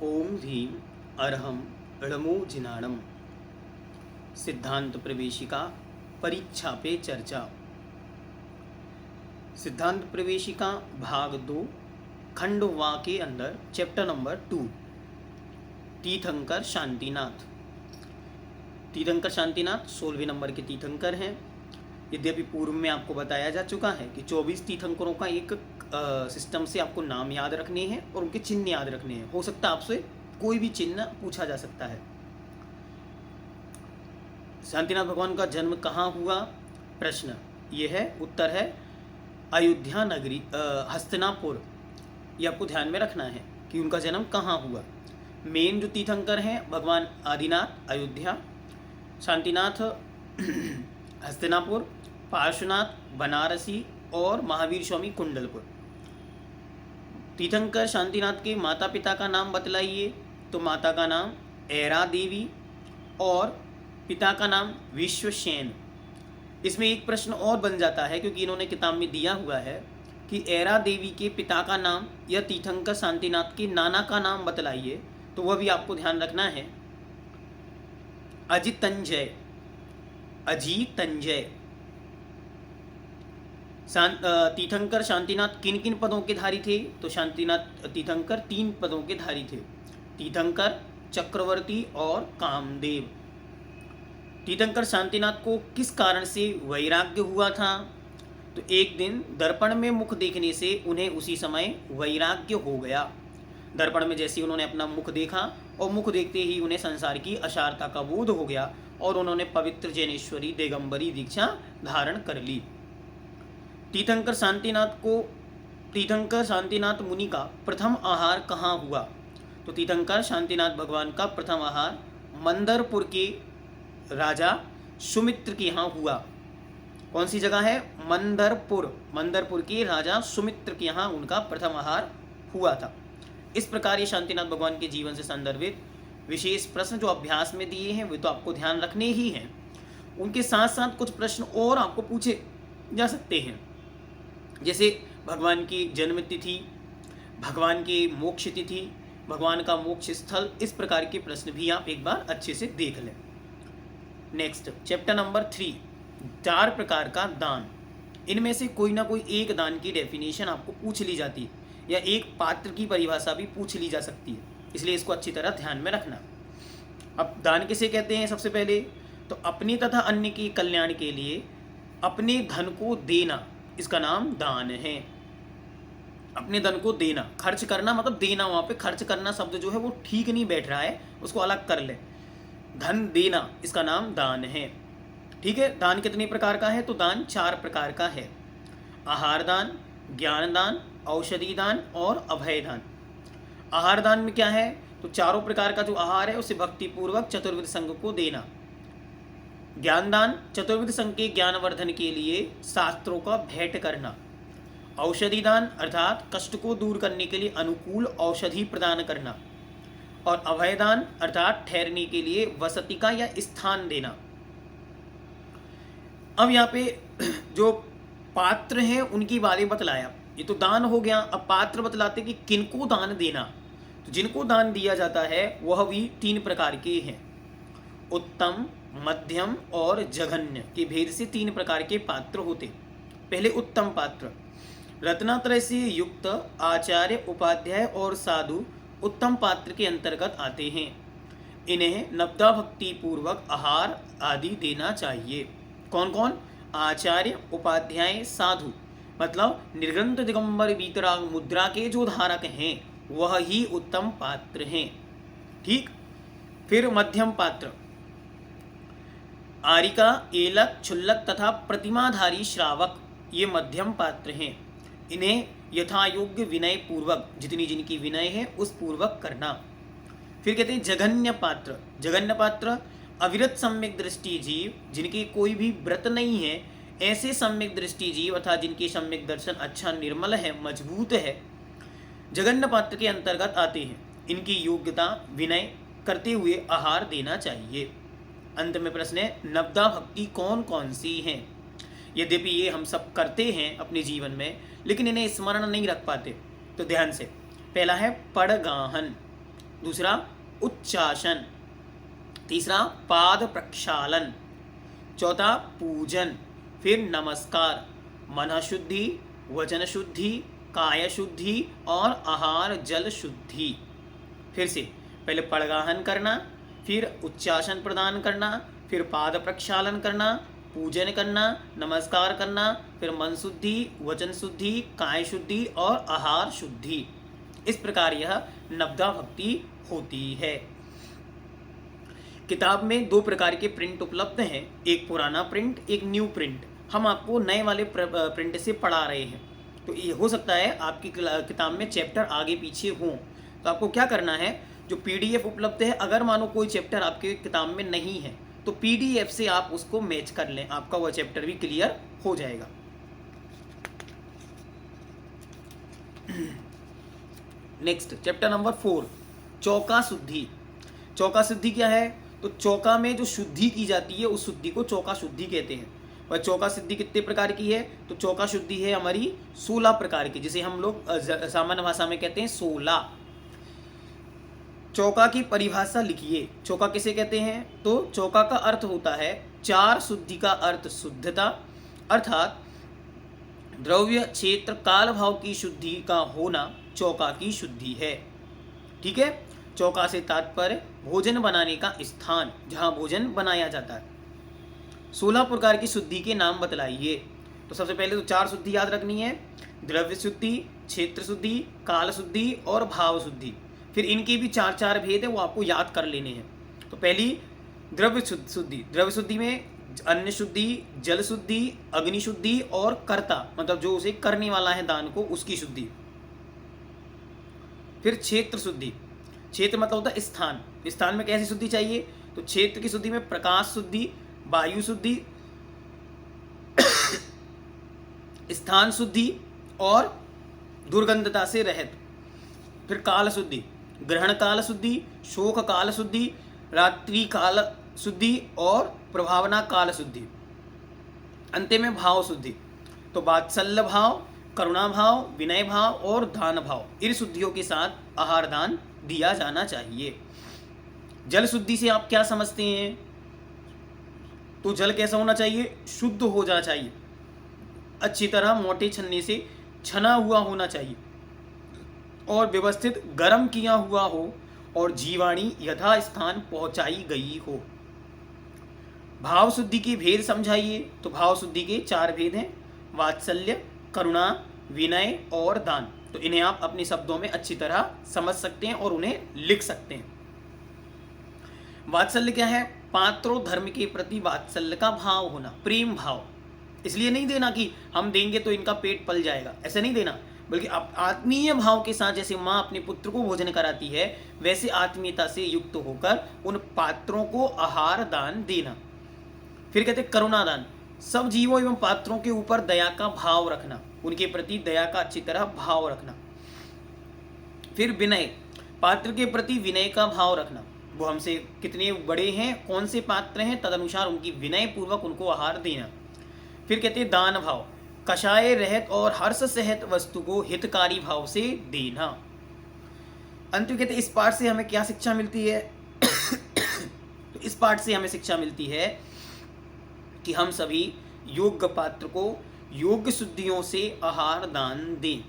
ओम ह्रीं अर्हं ळमो जिनाणम। सिद्धांत प्रवेशिका परीक्षा पे चर्चा। सिद्धांत प्रवेशिका भाग 2 खंड वा के अंदर चैप्टर नंबर 2 तीर्थंकर शांतिनाथ। तीर्थंकर शांतिनाथ 16वें नंबर के तीर्थंकर हैं। यद्यपि पूर्व में आपको बताया जा चुका है कि 24 तीर्थंकरों का एक सिस्टम से आपको नाम याद रखने हैं और उनके चिन्ह याद रखने हैं। हो सकता है आपसे कोई भी चिन्ह पूछा जा सकता है। शांतिनाथ भगवान का जन्म कहाँ हुआ? प्रश्न ये है, उत्तर है अयोध्या नगरी हस्तिनापुर। ये आपको ध्यान में रखना है कि उनका जन्म कहाँ हुआ। मेन जो तीर्थंकर हैं भगवान आदिनाथ अयोध्या, शांतिनाथ हस्तिनापुर, पार्श्वनाथ बनारसी और महावीर स्वामी कुंडलपुर। तीर्थंकर शांतिनाथ के माता पिता का नाम बतलाइए। तो माता का नाम ऐरा देवी और पिता का नाम विश्वसेन। इसमें एक प्रश्न और बन जाता है क्योंकि इन्होंने किताब में दिया हुआ है कि ऐरा देवी के पिता का नाम या तीर्थंकर शांतिनाथ के नाना का नाम बतलाइए। तो वह भी आपको ध्यान रखना है। अजितंजय, अजीतंजय। तीर्थंकर शांतिनाथ किन किन पदों के धारी थे? तो शांतिनाथ तीर्थंकर 3 पदों के धारी थे, तीर्थंकर, चक्रवर्ती और कामदेव। तीर्थंकर शांतिनाथ को किस कारण से वैराग्य हुआ था? तो एक दिन दर्पण में मुख देखने से उन्हें उसी समय वैराग्य हो गया। दर्पण में जैसे उन्होंने अपना मुख देखा और मुख देखते ही उन्हें संसार की असारता का बोध हो गया और उन्होंने पवित्र जैनेश्वरी दिगंबरी दीक्षा धारण कर ली। तीर्थंकर शांतिनाथ मुनि का प्रथम आहार कहाँ हुआ? तो तीर्थंकर शांतिनाथ भगवान का प्रथम आहार मंदरपुर के राजा सुमित्र के यहाँ हुआ। कौन सी जगह है? मंदरपुर। मंदरपुर के राजा सुमित्र के यहाँ उनका प्रथम आहार हुआ था। इस प्रकार ये शांतिनाथ भगवान के जीवन से संदर्भित विशेष प्रश्न जो अभ्यास में दिए हैं वे तो आपको ध्यान रखने ही हैं। उनके साथ साथ कुछ प्रश्न और आपको पूछे जा सकते हैं, जैसे भगवान की जन्म तिथि, भगवान की मोक्ष तिथि, भगवान का मोक्ष स्थल। इस प्रकार के प्रश्न भी आप एक बार अच्छे से देख लें। नेक्स्ट चैप्टर नंबर 3 4 प्रकार का दान। इनमें से कोई ना कोई एक दान की डेफिनेशन आपको पूछ ली जाती है या एक पात्र की परिभाषा भी पूछ ली जा सकती है, इसलिए इसको अच्छी तरह ध्यान में रखना। अब दान किसे कहते हैं? सबसे पहले तो अपनी तथा अन्य के कल्याण के लिए अपने धन को देना, इसका नाम दान है। अपने धन को देना, खर्च करना मतलब देना। वहाँ पे खर्च करना शब्द जो है वो ठीक नहीं बैठ रहा है, उसको अलग कर ले। धन देना, इसका नाम दान है। ठीक है। दान कितने प्रकार का है? तो दान 4 प्रकार का है, आहार दान, ज्ञान दान, औषधि दान और अभय दान। आहार दान में क्या है? तो चारों प्रकार का जो आहार है उसे भक्ति पूर्वक चतुर्विध संघ को देना। ज्ञान दान, चतुर्विध संघ के ज्ञानवर्धन के लिए शास्त्रों का भेंट करना। औषधि दान अर्थात कष्ट को दूर करने के लिए अनुकूल औषधि प्रदान करना। और अभय दान अर्थात ठहरने के लिए वसति का या स्थान देना। अब यहाँ पे जो पात्र हैं उनकी बातें बतलाया। ये तो दान हो गया। अब पात्र बतलाते कि किनको दान देना। तो जिनको दान दिया जाता है वह भी 3 प्रकार के हैं, उत्तम, मध्यम और जघन्य के भेद से 3 प्रकार के पात्र होते। पहले उत्तम पात्र, रत्नात्रय से युक्त आचार्य, उपाध्याय और साधु उत्तम पात्र के अंतर्गत आते हैं। इन्हें नवदा भक्ति पूर्वक आहार आदि देना चाहिए। कौन कौन? आचार्य, उपाध्याय, साधु, मतलब निर्ग्रंथ दिगंबर वीतराग मुद्रा के जो धारक हैं वह ही उत्तम पात्र हैं। ठीक। फिर मध्यम पात्र, आरिका, एलक, क्षुल्लक तथा प्रतिमाधारी श्रावक, ये मध्यम पात्र हैं। इन्हें यथायोग्य विनय पूर्वक, जितनी जिनकी विनय है उस पूर्वक करना। फिर कहते हैं जघन्य पात्र। जघन्य पात्र अविरत सम्यक दृष्टि जीव, जिनके कोई भी व्रत नहीं है, ऐसे सम्यक दृष्टि जीव अर्थात जिनके सम्यक दर्शन अच्छा निर्मल है, मजबूत है, जघन्य पात्र के अंतर्गत आते हैं। इनकी योग्यता विनय करते हुए आहार देना चाहिए। अंत में प्रश्न है, नवदा भक्ति कौन कौन सी हैं? यद्यपि ये हम सब करते हैं अपने जीवन में, लेकिन इन्हें स्मरण नहीं रख पाते। तो ध्यान से, पहला है पड़गाहन। दूसरा उच्चासन, तीसरा पाद प्रक्षालन, चौथा पूजन, फिर नमस्कार, मन शुद्धि, वचन शुद्धि, काय शुद्धि और आहार जल शुद्धि। फिर से पहले पड़गाहन करना, फिर उच्चासन प्रदान करना, फिर पाद प्रक्षालन करना, पूजन करना, नमस्कार करना, फिर मन शुद्धि, वचन शुद्धि, काय शुद्धि और आहार शुद्धि। इस प्रकार यह नवदा भक्ति होती है। किताब में दो प्रकार के प्रिंट उपलब्ध हैं, एक पुराना प्रिंट, एक न्यू प्रिंट। हम आपको नए वाले प्रिंट से पढ़ा रहे हैं, तो ये हो सकता है आपकी किताब में चैप्टर आगे पीछे हों। तो आपको क्या करना है, जो पीडीएफ उपलब्ध है, अगर मानो कोई चैप्टर आपके किताब में नहीं है तो पीडीएफ से आप उसको मैच कर लें, आपका वह चैप्टर भी क्लियर हो जाएगा। नेक्स्ट चैप्टर नंबर 4, चौका शुद्धि। चौका शुद्धि क्या है, तो चौका में जो शुद्धि की जाती है उस शुद्धि को चौका शुद्धि कहते हैं। और चौका शुद्धि कितने प्रकार की है, तो चौका शुद्धि है हमारी 16 प्रकार की, जिसे हम लोग सामान्य भाषा में कहते हैं 16। चौका की परिभाषा लिखिए। चौका किसे कहते हैं, तो चौका का अर्थ होता है चार शुद्धि का अर्थ शुद्धता, अर्थात द्रव्य क्षेत्र काल भाव की शुद्धि का होना चौका की शुद्धि है। ठीक है, चौका से तात्पर्य भोजन बनाने का स्थान, जहां भोजन बनाया जाता है। 16 प्रकार की शुद्धि के नाम बतलाइए। तो सबसे पहले तो चार शुद्धि याद रखनी है, द्रव्य शुद्धि, क्षेत्र शुद्धि, काल शुद्धि और भाव शुद्धि। फिर इनके भी चार चार भेद है, वो आपको याद कर लेने हैं। तो पहली द्रव्य शुद्धि। द्रव्य शुद्धि में अन्न शुद्धि, जल शुद्धि, अग्नि शुद्धि और कर्ता, मतलब जो उसे करने वाला है दान को, उसकी शुद्धि। फिर क्षेत्र शुद्धि। क्षेत्र मतलब होता है स्थान। स्थान में कैसी शुद्धि चाहिए, तो क्षेत्र की शुद्धि में प्रकाश शुद्धि, वायु शुद्धि, स्थान शुद्धि और दुर्गंधता से रहित। फिर काल शुद्धि, ग्रहण काल शुद्धि, शोक काल शुद्धि, रात्रि काल शुद्धि और प्रभावना काल शुद्धि। अंत में भाव शुद्धि। तो वात्सल्य भाव, करुणा भाव, विनय भाव और दान भाव, इन शुद्धियों के साथ आहार दान दिया जाना चाहिए। जल शुद्धि से आप क्या समझते हैं, तो जल कैसा होना चाहिए, शुद्ध हो जाना चाहिए, अच्छी तरह मोटे छन्ने से छना हुआ होना चाहिए और व्यवस्थित गर्म किया हुआ हो और जीवाणी यथा स्थान पहुंचाई गई हो। भाव शुद्धि के भेद समझाइए। तो भाव शुद्धि के चार भेद हैं, वात्सल्य, करुणा, विनय और दान। तो इन्हें आप अपने शब्दों में अच्छी तरह समझ सकते हैं और उन्हें लिख सकते हैं। वात्सल्य क्या है, पात्रों धर्म के प्रति वात्सल्य का भाव होना, प्रेम भाव। इसलिए नहीं देना कि हम देंगे तो इनका पेट पल जाएगा, ऐसा नहीं देना, बल्कि आत्मीय भाव के साथ, जैसे माँ अपने पुत्र को भोजन कराती है, वैसे आत्मीयता से युक्त होकर उन पात्रों को आहार दान देना। फिर कहते करुणा दान, सब जीवों एवं पात्रों के ऊपर दया का भाव रखना, उनके प्रति दया का अच्छी तरह भाव रखना। फिर विनय, पात्र के प्रति विनय का भाव रखना, वो हमसे कितने बड़े हैं, कौन से पात्र हैं, तदनुसार उनकी विनय पूर्वक उनको आहार देना। फिर कहते हैं दान भाव, कषाय रहित और हर्ष सहित वस्तु को हितकारी भाव से देना। अंत में कहते इस पाठ से हमें क्या शिक्षा मिलती है तो इस पाठ से हमें शिक्षा मिलती है कि हम सभी योग्य पात्र को योग्य शुद्धियों से आहार दान दें।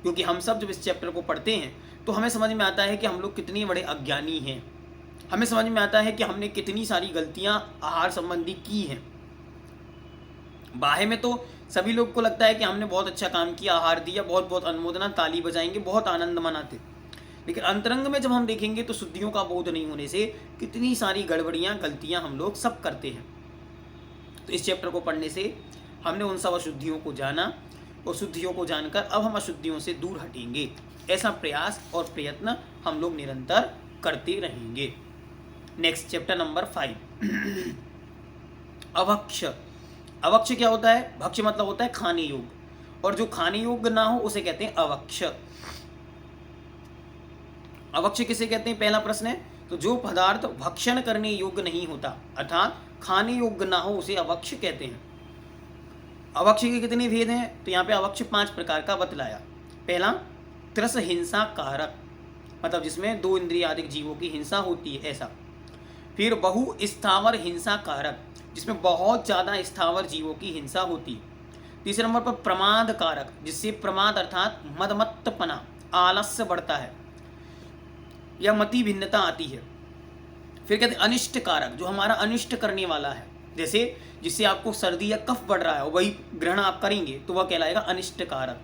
क्योंकि हम सब जब इस चैप्टर को पढ़ते हैं तो हमें समझ में आता है कि हम लोग कितने बड़े अज्ञानी हैं। हमें समझ में आता है कि हमने कितनी सारी गलतियां आहार संबंधी की हैं। बाहे में तो सभी लोग को लगता है कि हमने बहुत अच्छा काम किया, आहार दिया, बहुत बहुत अनुमोदना, ताली बजाएंगे, बहुत आनंद मनाते। लेकिन अंतरंग में जब हम देखेंगे तो शुद्धियों का बोध नहीं होने से कितनी सारी गड़बड़ियां, गलतियां हम लोग सब करते हैं। तो इस चैप्टर को पढ़ने से हमने उन सब अशुद्धियों को जाना और शुद्धियों को जानकर अब हम अशुद्धियों से दूर हटेंगे। ऐसा प्रयास और प्रयत्न हम लोग निरंतर करते रहेंगे। Next chapter number 5 अभक्ष। अभक्ष क्या होता है, भक्ष मतलब होता है खाने योग्य, और जो खाने योग्य ना हो उसे कहते हैं अभक्ष। अभक्ष किसे कहते हैं, पहला प्रश्न है। तो जो पदार्थ भक्षण करने योग्य नहीं होता, अर्थात खाने योग्य ना हो, उसे अभक्ष कहते हैं। अभक्ष के कितने भेद हैं, तो यहाँ पे अभक्ष 5 प्रकार का बतलाया। पहला त्रस हिंसा कारक, मतलब जिसमें 2 इंद्रिय अधिक जीवों की हिंसा होती है, ऐसा। फिर बहु स्थावर हिंसा कारक, जिसमें बहुत ज़्यादा स्थावर जीवों की हिंसा होती है। तीसरे नंबर पर प्रमाद कारक, जिससे प्रमाद अर्थात मदमत्तपना, आलस्य बढ़ता है या मति भिन्नता आती है। फिर कहते हैं अनिष्ट कारक, जो हमारा अनिष्ट करने वाला है, जैसे जिससे आपको सर्दी या कफ बढ़ रहा है और वही ग्रहण आप करेंगे तो वह कहलाएगा अनिष्ट कारक।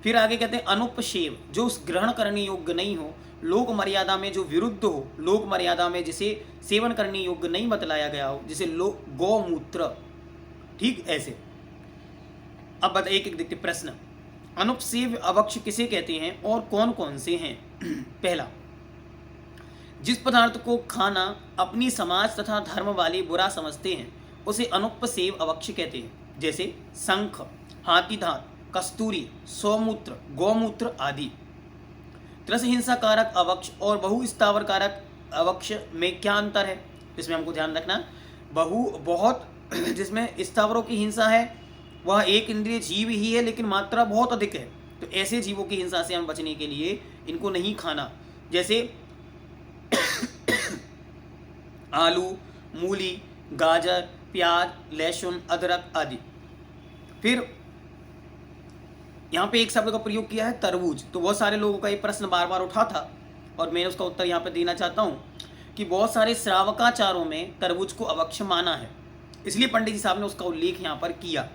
फिर आगे कहते हैं अनुपसेव, जो ग्रहण करने योग्य नहीं हो, लोक मर्यादा में जो विरुद्ध हो, लोक मर्यादा में जिसे सेवन करने योग्य नहीं बतलाया गया हो, जैसे गौमूत्र, ठीक ऐसे। अब बता एक एक देखते प्रश्न। अनुपसेव अवक्ष किसे कहते हैं और कौन कौन से हैं? पहला, जिस पदार्थ को खाना अपनी समाज तथा धर्म वाले बुरा समझते हैं उसे अनुपसेव अवक्ष कहते हैं, जैसे शंख, हाथी दांत, कस्तूरी, सौमूत्र, गौमूत्र आदि। त्रस हिंसा कारक अवक्ष और बहु स्थावर कारक अवक्ष में क्या अंतर है? इसमें हमको ध्यान रखना, बहुत जिसमें स्थावरों की हिंसा है वह एक इंद्रिय जीव ही है लेकिन मात्रा बहुत अधिक है, तो ऐसे जीवों की हिंसा से हम बचने के लिए इनको नहीं खाना, जैसे आलू, मूली, गाजर, प्याज, लहसुन, अदरक आदि। फिर यहाँ पे एक शब्द का प्रयोग किया है तरबूज, तो बहुत सारे लोगों का ये प्रश्न बार बार उठा था और मैं उसका उत्तर यहाँ पे देना चाहता हूँ कि बहुत सारे श्रावकाचारों में तरबूज को अवक्ष माना है, इसलिए पंडित जी साहब ने उसका उल्लेख यहाँ पर किया।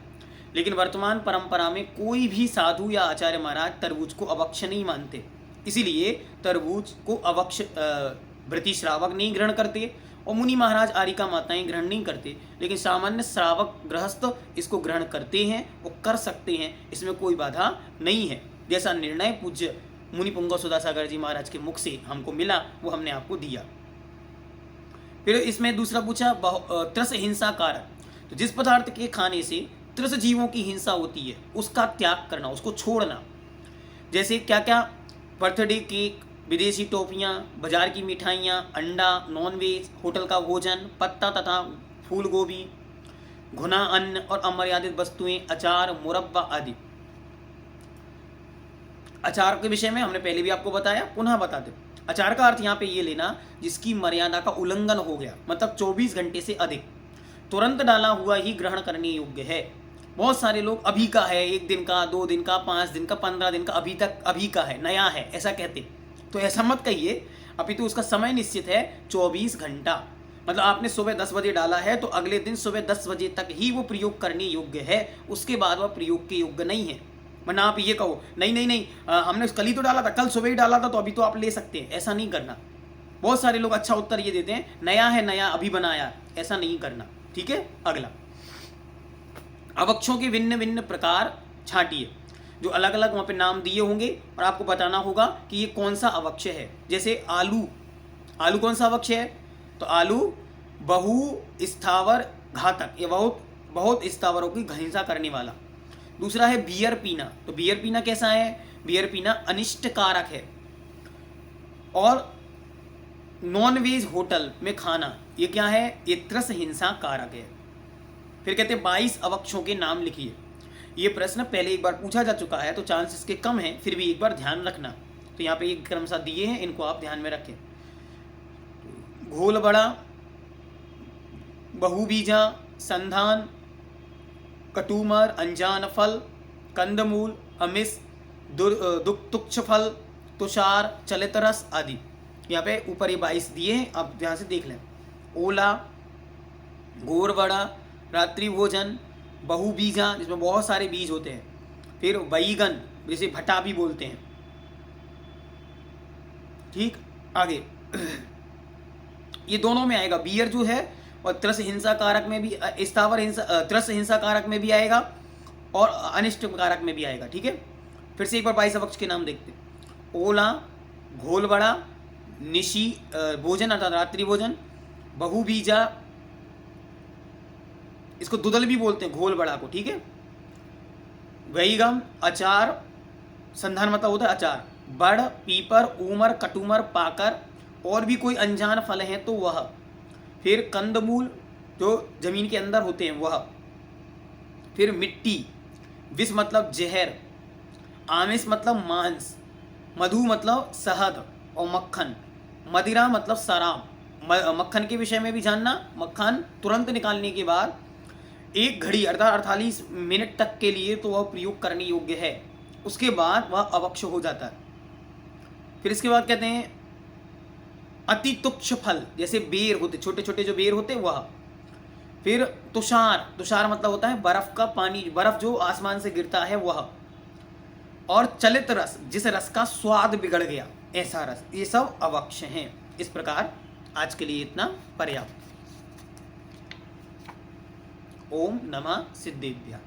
लेकिन वर्तमान परंपरा में कोई भी साधु या आचार्य महाराज तरबूज को अवक्ष नहीं मानते, इसीलिए तरबूज को अवक्ष व्रती श्रावक नहीं ग्रहण करते और मुनि महाराज आरिका माताएं ग्रहण नहीं करते, लेकिन सामान्य श्रावक गृहस्थ इसको ग्रहण करते हैं, वो कर सकते हैं, इसमें कोई बाधा नहीं है। जैसा निर्णय पूज्य मुनि पुंगव सुधासागर जी महाराज के मुख से हमको मिला वो हमने आपको दिया। फिर इसमें दूसरा पूछा त्रस हिंसा कारक, तो जिस पदार्थ के खाने से त्रस जीवों की हिंसा होती है उसका त्याग करना, उसको छोड़ना। जैसे क्या क्या? बर्थडे केक, विदेशी टॉफियाँ, बाजार की मिठाइयाँ, अंडा, नॉनवेज, होटल का भोजन, पत्ता तथा फूल गोभी, घुना अन्न और अमर्यादित वस्तुएं, अचार, मुरब्बा आदि। अचार के विषय में हमने पहले भी आपको बताया, पुनः बताते। अचार का अर्थ यहाँ पे ये लेना जिसकी मर्यादा का उल्लंघन हो गया, मतलब 24 घंटे से अधिक, तुरंत डाला हुआ ही ग्रहण करने योग्य है। बहुत सारे लोग अभी का है, 1 दिन का, 2 दिन का, 5 दिन का, 15 दिन का, अभी तक अभी का है, नया है, ऐसा कहते। तो ऐसा मत कहिए, अभी तो उसका समय निश्चित है 24 घंटा। मतलब आपने सुबह 10 बजे डाला है तो अगले दिन सुबह 10 बजे तक ही वो प्रयोग करने योग्य है, उसके बाद वह प्रयोग के योग्य नहीं है। वरना आप ये कहो नहीं हमने कल ही तो डाला था, कल सुबह ही डाला था तो अभी तो आप ले सकते हैं, ऐसा नहीं करना। बहुत सारे लोग अच्छा उत्तर ये देते हैं नया है, नया अभी बनाया, ऐसा नहीं करना, ठीक है। अगला, अवक्षों के भिन्न भिन्न प्रकार छांटिए, जो अलग अलग वहाँ पे नाम दिए होंगे और आपको बताना होगा कि ये कौन सा अवक्ष है। जैसे आलू, आलू कौन सा अवक्ष है? तो आलू बहु स्थावर घातक, ये बहुत स्थावरों की हिंसा करने वाला। दूसरा है बियर पीना, तो बियर पीना कैसा है? बियर पीना अनिष्ट कारक है। और नॉनवेज होटल में खाना, ये क्या है? ये त्रस हिंसा कारक है। फिर कहते हैं 22 अवक्षों के नाम लिखिए। ये प्रश्न पहले एक बार पूछा जा चुका है तो चांस इसके कम हैं, फिर भी एक बार ध्यान रखना। तो यहाँ पे एक क्रमशः दिए हैं, इनको आप ध्यान में रखें। घोल बड़ा, बहुबीजा, संधान, कटूमर, अनजान फल, कंदमूल, अमिस, तुक्ष फल, तुषार, चलित रस आदि। यहाँ पे ऊपर ये 22 दिए हैं, आप ध्यान से देख लें। ओला, गोर बड़ा, रात्रि भोजन, बहुबीजा जिसमें बहुत सारे बीज होते हैं, फिर बैगन जिसे भटा भी बोलते हैं, ठीक। आगे ये दोनों में आएगा, बियर जो है और त्रस हिंसा कारक में भी, स्थावर हिंसा त्रस हिंसा कारक में भी आएगा और अनिष्ट कारक में भी आएगा, ठीक है। फिर से एक बार 22 अवक्ष के नाम देखते हैं। ओला, घोल बड़ा, निशी भोजन अर्थात रात्रि भोजन, बहुबीजा, इसको दुदल भी बोलते हैं घोल बड़ा को, ठीक है। वैगम, अचार, संधान मतलब होता है अचार, बड़, पीपर, ऊमर, कटूमर, पाकर, और भी कोई अनजान फल हैं तो वह। फिर कंदमूल जो जमीन के अंदर होते हैं वह। फिर मिट्टी, विष मतलब जहर, आमिष मतलब मांस, मधु मतलब शहद, और मक्खन। मदिरा मतलब शराब। मक्खन के विषय में भी जानना, मक्खन तुरंत निकालने के बाद 1 घड़ी अर्थात 48 मिनट तक के लिए तो वह प्रयोग करने योग्य है, उसके बाद वह अवक्ष हो जाता है। फिर इसके बाद कहते हैं अति तुक्ष फल, जैसे बेर होते, छोटे छोटे जो बेर होते वह। फिर तुषार, तुषार मतलब होता है बर्फ का पानी, बर्फ जो आसमान से गिरता है वह। और चलित रस, जिस रस का स्वाद बिगड़ गया, ऐसा रस, ये सब अवक्ष हैं। इस प्रकार आज के लिए इतना पर्याप्त। ओम नमः सिद्धेभ्यः।